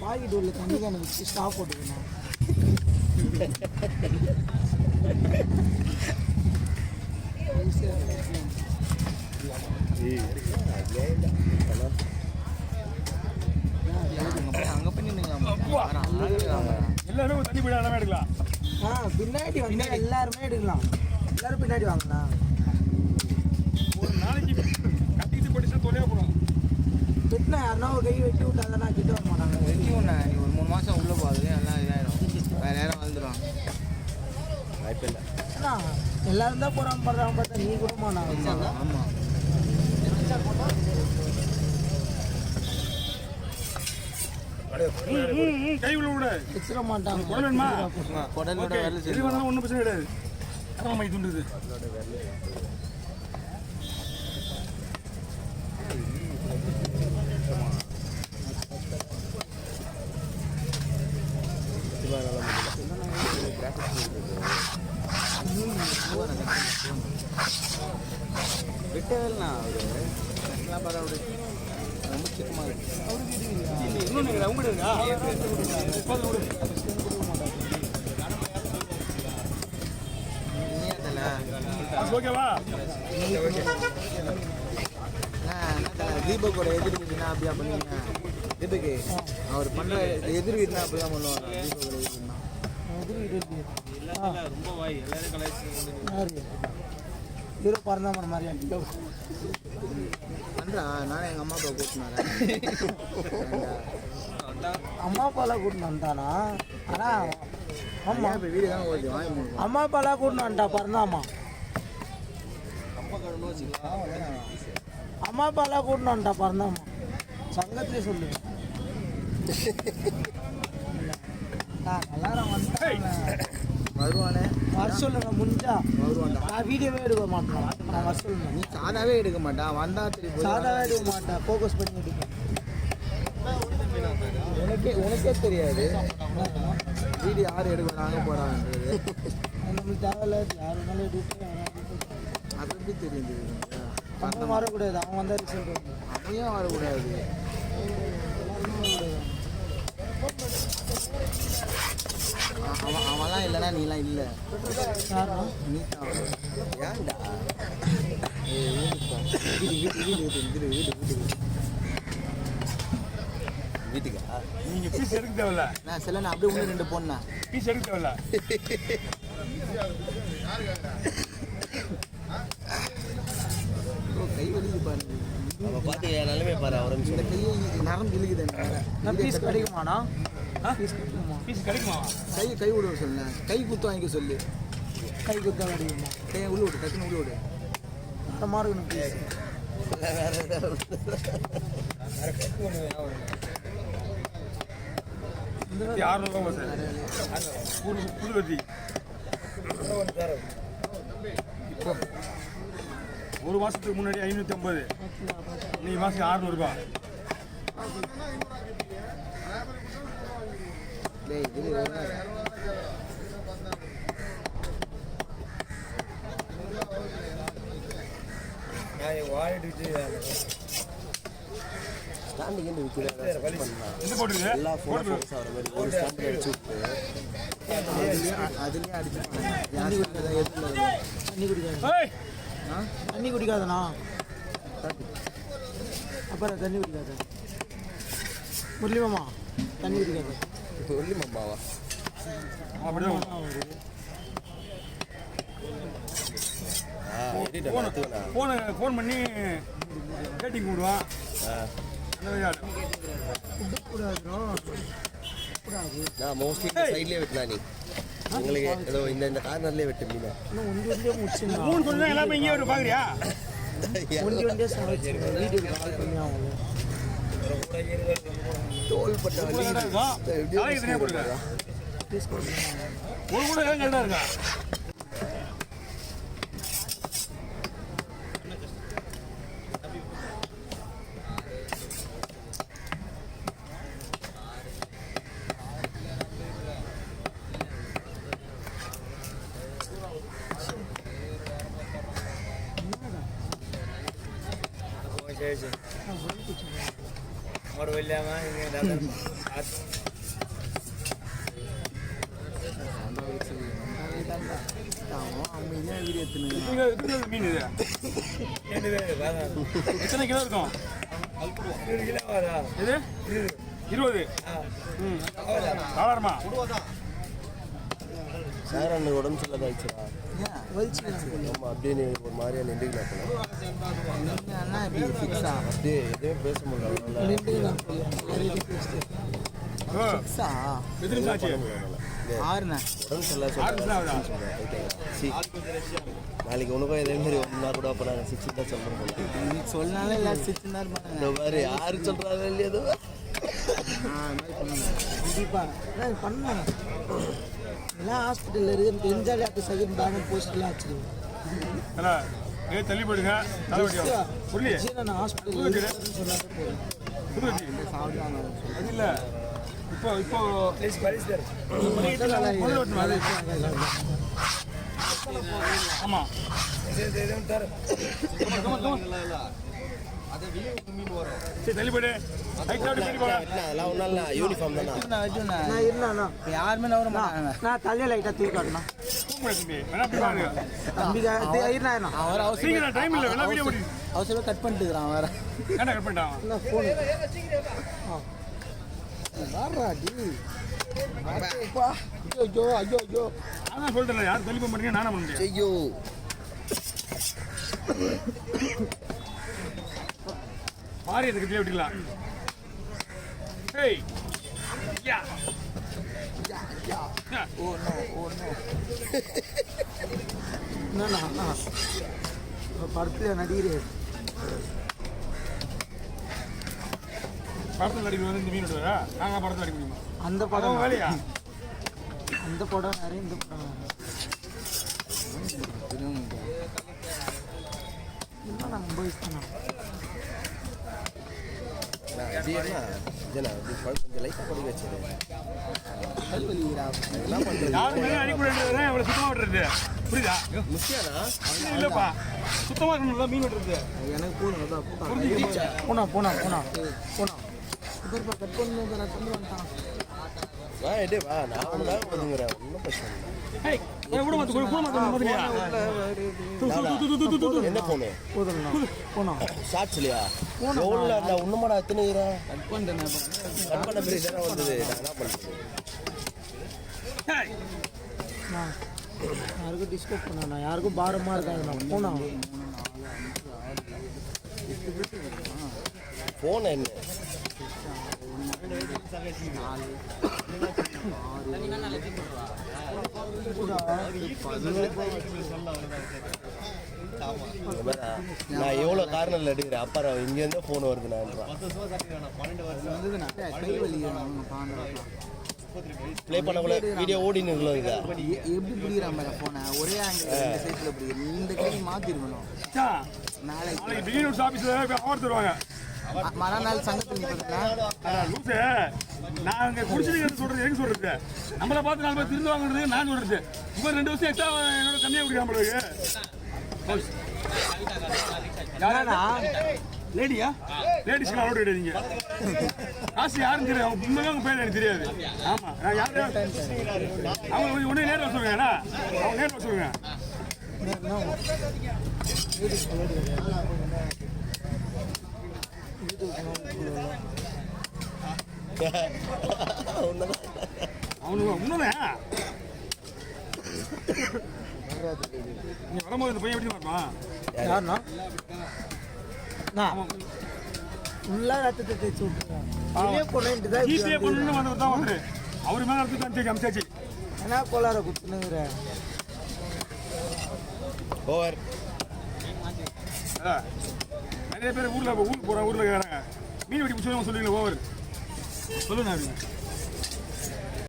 Packet உள்ள தண்ணி தான் வச்சு ஸ்டாப் போட்டுக்கணும். அங்கே போய் எல்லாரும் தண்ணி போய் எல்லாமே எடுக்கலாம். பின்னாடி வந்து எல்லாருமே எடுக்கலாம். எல்லாரும் பின்னாடி வாங்கண்ணா. ஒரு நாளைக்கு கட்டிட்டு படிச்சா தொலையா போடும். வெட்டினா யாருன்னா ஒரு கை வெட்டி விட்டாங்கன்னா கிட்ட வர மாட்டாங்க. வெட்டி ஒன்று நீ ஒரு 3 மாதம் உள்ளே போகுது எல்லாம் இதாயிடும். வேறு நேரம் வந்துடுவாங்க. வாய்ப்பு இல்லை. அண்ணா எல்லாரும் தான் போகிறாங்க பண்ணுறாங்க பார்த்தா நீ கூட மாண்ணா. ஆமாம் கை உள்ள விட வச்சிட மாட்டாங்க. குடலுமா குடலோட வேலை இது செய்யும். வந்தாலும் ஒன்றும் பிரச்சனை கிடையாது. ஆமாம் இது உண்டுது. விட்டவேல்ண்ணா அவரு பரவாயில்ல ரொம்ப சிக்கமாக இருக்கு. இன்னும் நீங்கள் அவங்க ஓகேவா? தீபக்கோட எதிர் வீடுனா அப்படியா பண்ணுவீங்க? தீபக்கு அவர் பண்ணுற எதிர் வீடுனா அப்படி தான் பண்ணுவாங்க. தீபக்கோட எதிர்னா ரொம்ப வாய் எல்லாரும் கலாய்ச்சி ஹீரோ பறந்தாம மாதிரி பண்ணுறா. நானும் எங்கள் அம்மா அப்பா கூட்டினாரேன். அம்மா அப்பாலாம் கூட்டின்னு வந்தானா? ஆனால் ஆமாம் இப்போ வீடு தான் ஓகே வாங்கி அம்மா அப்பாலாம் கூட்டின்னு வந்துட்டா பறந்தாமா. அம்மா அப்பாலாம் கூட்டின்னு வந்துட்டா பறந்தாமா. சங்கத்திலே சொல்லு. எல்லாரும் வந்துட்டாங்க. வருவானே வர சொல்லுங்க முடிஞ்சா. வருவான்டா. நான் வீடியோவே எடுக்க மாட்டேன். நான் வர சொல்லுங்க. நீ சாதாவே எடுக்க மாட்டான். வந்தா திருப்பி சாதாவே எடுக்க மாட்டேன். ஃபோக்கஸ் பண்ணி எடுப்பேன். உனக்கே தெரியாது வீடியோ யார் எடுக்கிறாங்க போகிறாங்கன்றது. நம்மளுக்கு தேவையில்ல. யார் வேணாலும் எடுத்து அது எப்படி தெரியுது? அந்த வரக்கூடாது. அவன் வந்தால் ரிசல்ட் வந்து அவன் வரக்கூடாது. அவன்லாம் இல்லைனா நீலாம் இல்லை. நீ தான் ஏன்டா வீட்டுக்கா நீங்கள் பீஸ் எடுக்க தேவையில்ல. நான் சில நான் அப்படியே 1-2 போனேன். பீஸ் எடுக்க தேவையில்ல. கை வலிக்கு பாருங்க. அவன் பார்த்து என் நிலைமை பாரு. அவரை இந்த கையை நரம்பு இழுக்குது. நான் பீஸ் கிடைக்குமாண்ணா? பீஸ் கிடைக்குமா? பீஸ் கிடைக்குமா? கை விட சொல்ல. கை குத்து வாங்கிக்க சொல்லு. கை குத்தா கிடைக்குமா? கையை உள்ள விடு. டக்குன்னு உள்ள விடு. தரமாக இருக்கணும் பீஸ். இது 600 சார். புது வெட்டி இப்போ 1 மாதத்துக்கு முன்னாடி 550. நீ மாதத்துக்கு 600 ரூபா. டேய் இது ஸ்டாண்டிங் விற்கிறாங்க. இது போட்டுருக்கு. எல்லா ஃபோன் ஃபோக்கஸ் ஆகிற மாதிரி ஒரு ஸ்டாண்டில் அடிச்சு விட்டு அதுலேயே அடிச்சு தண்ணி குடிக்காது. ஏய் தண்ணி குடிக்காதண்ணா. அப்புறம் தண்ணி குடிக்காது. முரளிமாமா தண்ணி குடிக்காது. சொல்லி மாமாவா அப்படிதான் ஃபோன் பண்ணி கேட்டிங் விடுவான். நான் மோஸ்ட்லி இந்த சைட்லேயே வெட்டினா நீ உங்களுக்கு ஏதோ இந்த கார்னர்லேயே வெட்டு மீனை இன்னும் ஒன்றே முடிச்சுன்னா ஃபோன் பண்ணி எல்லாமே இங்கே ஒரு பார்க்குறியா? ஒன்றே சமைச்சு வீடியோ கால் பண்ணி ஆகும். தோல் பட்ட வலி நாளைக்கு தனியாக போடுங்க. பீஸ் கொடுக்கணும். ஒரு கூட கரெக்டாக இருக்கா? ஒரு வெள்ளையாம நீங்க இருக்கிறது மீன் இது எத்தனை கிலோ இருக்கும் இது 20 தாராளமா சார் அன்னைக்கு உடம்பு சரியில்லாத ஆயிடுச்சுடா. ஆமா, அப்படியே நீ ஒரு மாதிரியா நின்றுக்கலாம் போல. அப்படியே எதுவுமே பேச முடியல. எத்தனை நிமிஷம் ஆச்சு உடம்பு சரியில்லாத நாளைக்கு உனக்கும் இதே மாதிரி ஒன்றா கூட அப்போ நாங்கள் 6 தான் சொல்கிறோம் போல. சொன்னாலும் எல்லாரும் சிரிச்சுன்னு தான் இருப்பாங்க. இந்த மாதிரி யாரு சொல்கிறாங்க இல்லையா அது கண்டிப்பாக பண்ணாங்க எல்லாம் ஹாஸ்பிட்டலில் இருக்கு தெரிஞ்சாலே அப்போ செகண்ட் பேனர் போஸ்ட்லாம் வச்சுருக்கேன். ஏ தள்ளி போயிடுங்க புரியல நான் ஹாஸ்பிட்டல் சொன்னாலே போதும். அது இல்லை இப்போ ஆமாம் சரி தள்ளி போயிடு அதெல்லாம் ஒன்றும் இல்லை, யூனிஃபார்ம் தானே. நான் இருந்தாண்ணா யாருமே நவர மாட்டாங்க. நான் தலையை லைட்டாக தூக்கி காட்டினா தம்பிக்கா அவர் அவசரம் டைம் இல்லை வேணா வீடியோ ஓடி அவசரம் கட் பண்ணிட்டு இருக்கிறான் வேற. ஏன்டா கட் பண்ணிட்டான் ஃபோனு வாராடி ஐயோ ஐயோ ஐயோ அதான் சொல்லிட்டேன் யாரும் தள்ளி போக மாட்டீங்க நானே பண்ண முடியும் ஐயோ மாறி அதுக்கு கீழே விட்டுக்கலாம் ஏய் யா என்னண்ணா படத்தில் நடிகர் படத்தில் நடிகர் வந்து இந்த மீன் விடுவாரா நாங்கள் படத்தில் நடிக்க முடியுமா அந்த படம் வேலையா அந்த படம் நிறைய இந்த படம் என்னண்ணா ரொம்ப இஷ்டம் கொஞ்சம் லைட்டாக கொடி வச்சது என்ன பண்ணுறது யாரும் மேலே அடிக்க விடுறது இவ்வளோ சுத்தமாக விட்டுறது புரியுதா முக்கியம்னா இல்லைப்பா சுத்தமாக இருக்கணும்ல மீன் விட்டுறது எனக்கு போதும் புரிஞ்சுக்கிச்சா போனா போனா போனா போனா இப்போ கட் பண்ணி வந்துட்டான் வா எடே வா நான் ஒன்றுதான் ஒதுங்குறேன் ஒன்றும் பிரச்சனை இல்லை என்ன போனு போனா ஷார்ட்ஸ் இல்லையா எவ்வளோ நான் ஒன்றுமாடா எத்தனை கட் பண்ணிட்டேன். கட் பண்ண பிறகு தானே வந்தது நான் என்ன பண்ணுறது நான் யாருக்கும் டிஸ்கஸ் பண்ணா யாருக்கும் பாரமாக இருக்காங்க நான் போனா ஃபோன் என்ன நான் எவ்வளோ காரணம் எடுக்கிறேன் அப்புறம் இங்கேருந்து ஃபோன் வருது நான் கை வலி ப்ளே பண்ணக்குள்ள வீடியோ ஓடின்னு இருக்கல எப்படி பிடிக்கிறான் பாரு போனை ஒரே ஆங்கிள் சைஸ்ல பிடிக்கும். இந்த கை மாத்திருக்கணும். நாளைக்கு பிகினர்ஸ் ஆபீஸ்ல ஆஃபர் தருவாங்க. மறுநாள் சங்கத்தில் லூசு நாங்கள் குடிச்சிட்டு சொல்றது எங்க சொல்றது நம்மளை பார்த்து 4 பேர் திருந்து வாங்குறது நான் சொல்றது இவர் 2 வருஷம் எக்ஸ்ட்ரா என்னோட கம்மியாக குடிக்க நம்மளுக்கு யாரா லேடியா லேடிஸ்க்கு அலோட் கிடையாதுங்க காசு யாரும் தெரியாது அவங்க உண்மையாக அவங்க பேர் எனக்கு தெரியாது ஆமாம் நான் யாரும் அவங்க ஒன்றே நேரில் வர சொல்லுங்க அவங்க நேரில் வர சொல்லுங்க அவனுக்கு உண்மைதான் நீ வரும்போது இந்த பையன் எப்படி இருப்பான் யாருண்ணா ஃபுல்லாக ரத்தத்தை தேய்ச்சி விட்டுறேன் ஜிபே பண்ணணும்னு வந்தவர் தான் வந்து அவர் மேலே ரத்தத்தை அனுப்பிச்சு அமிச்சாச்சு ஏன்னா கோளார குத்துனுங்கிற ஓவர் நிறைய பேர் ஊருக்கு போகிறாங்க ஊரில் கேட்குறாங்க மீன் வெட்டி பிடிச்சவங்க சொல்லுவீங்களா ஓவர் சொல்லுங்க அப்படின்னு